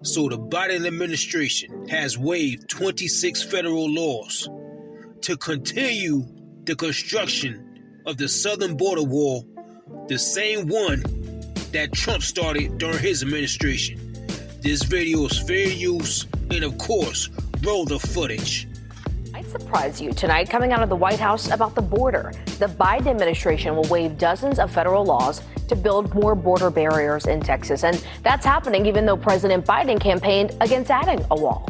So the Biden administration has waived 26 federal laws to continue the construction of the southern border wall, the same one that Trump started during his administration. This video is fair use, and of course, roll the footage. Might surprise you tonight, coming out of the White House about the border. The Biden administration will waive dozens of federal laws to build more border barriers in Texas. And that's happening even though President Biden campaigned against adding a wall.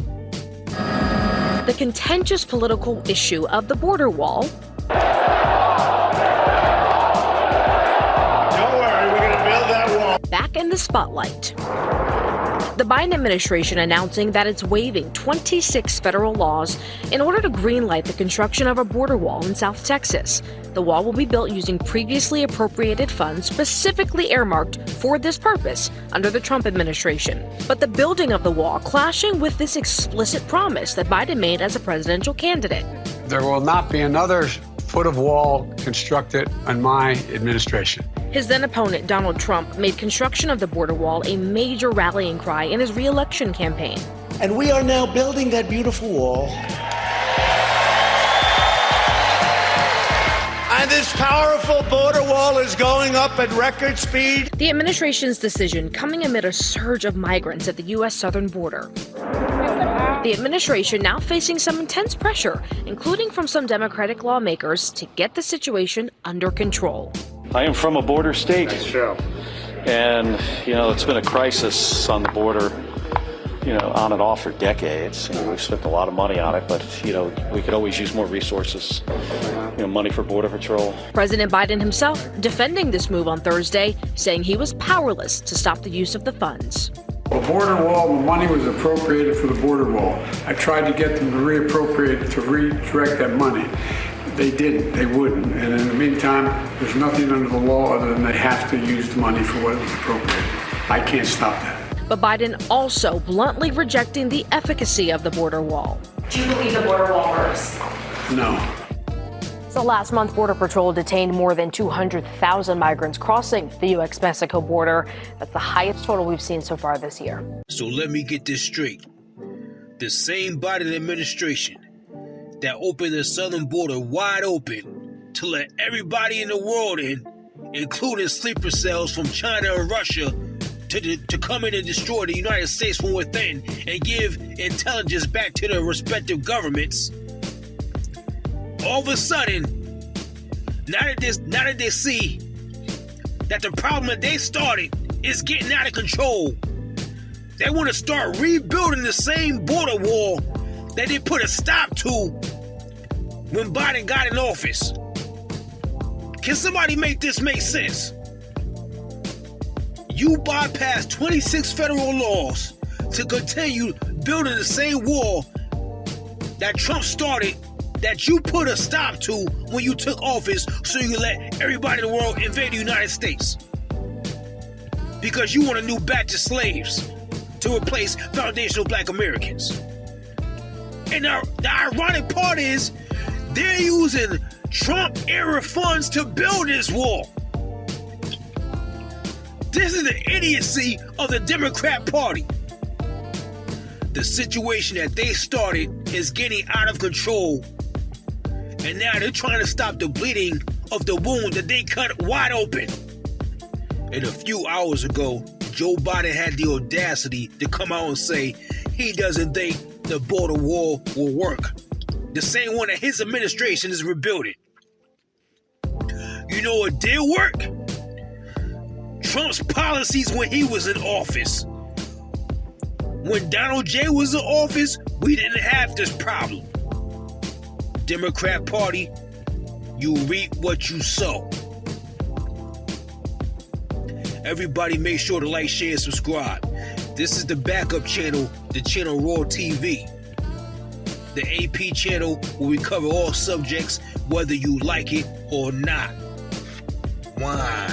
The contentious political issue of the border wall. Don't worry, we're going to build that wall. Back in the spotlight. The Biden administration announcing that it's waiving 26 federal laws in order to greenlight the construction of a border wall in South Texas. The wall will be built using previously appropriated funds specifically earmarked for this purpose under the Trump administration. But the building of the wall clashing with this explicit promise that Biden made as a presidential candidate. There will not be another foot of wall constructed in my administration. His then opponent, Donald Trump, made construction of the border wall a major rallying cry in his re-election campaign. And we are now building that beautiful wall. And this powerful border wall is going up at record speed. The administration's decision coming amid a surge of migrants at the U.S. southern border. The administration now facing some intense pressure, including from some Democratic lawmakers, to get the situation under control. I am from a border state. Nice show. And, it's been a crisis on the border, on and off for decades. We've spent a lot of money on it, but, we could always use more resources, money for Border Patrol. President Biden himself defending this move on Thursday, saying he was powerless to stop the use of the funds. The border wall, the money was appropriated for the border wall. I tried to get them to reappropriate, to redirect that money. They didn't, they wouldn't. And in the meantime, there's nothing under the law other than they have to use the money for what was appropriated. I can't stop that. But Biden also bluntly rejecting the efficacy of the border wall. Do you believe the border wall works? No. So last month, Border Patrol detained more than 200,000 migrants crossing the U.S.-Mexico border. That's the highest total we've seen so far this year. So let me get this straight. The same Biden administration that opened the southern border wide open to let everybody in the world in, including sleeper cells from China and Russia, to come in and destroy the United States from within and give intelligence back to their respective governments. All of a sudden, now that they see that the problem that they started is getting out of control, they want to start rebuilding the same border wall that they put a stop to when Biden got in office. Can somebody make this make sense? You bypassed 26 federal laws to continue building the same wall that Trump started, that you put a stop to when you took office so you let everybody in the world invade the United States. Because you want a new batch of slaves to replace foundational black Americans. And the ironic part is they're using Trump-era funds to build this wall. This is the idiocy of the Democrat Party. The situation that they started is getting out of control. And now they're trying to stop the bleeding of the wound that they cut wide open. And a few hours ago, Joe Biden had the audacity to come out and say he doesn't think the border wall will work. The same one that his administration is rebuilding. You know what did work? Trump's policies when he was in office. When Donald J. was in office, we didn't have this problem. Democrat Party, you reap what you sow. Everybody make sure to like, share, and subscribe. This is the backup channel, the channel Raw TV. The AP channel where we cover all subjects, whether you like it or not. Wine.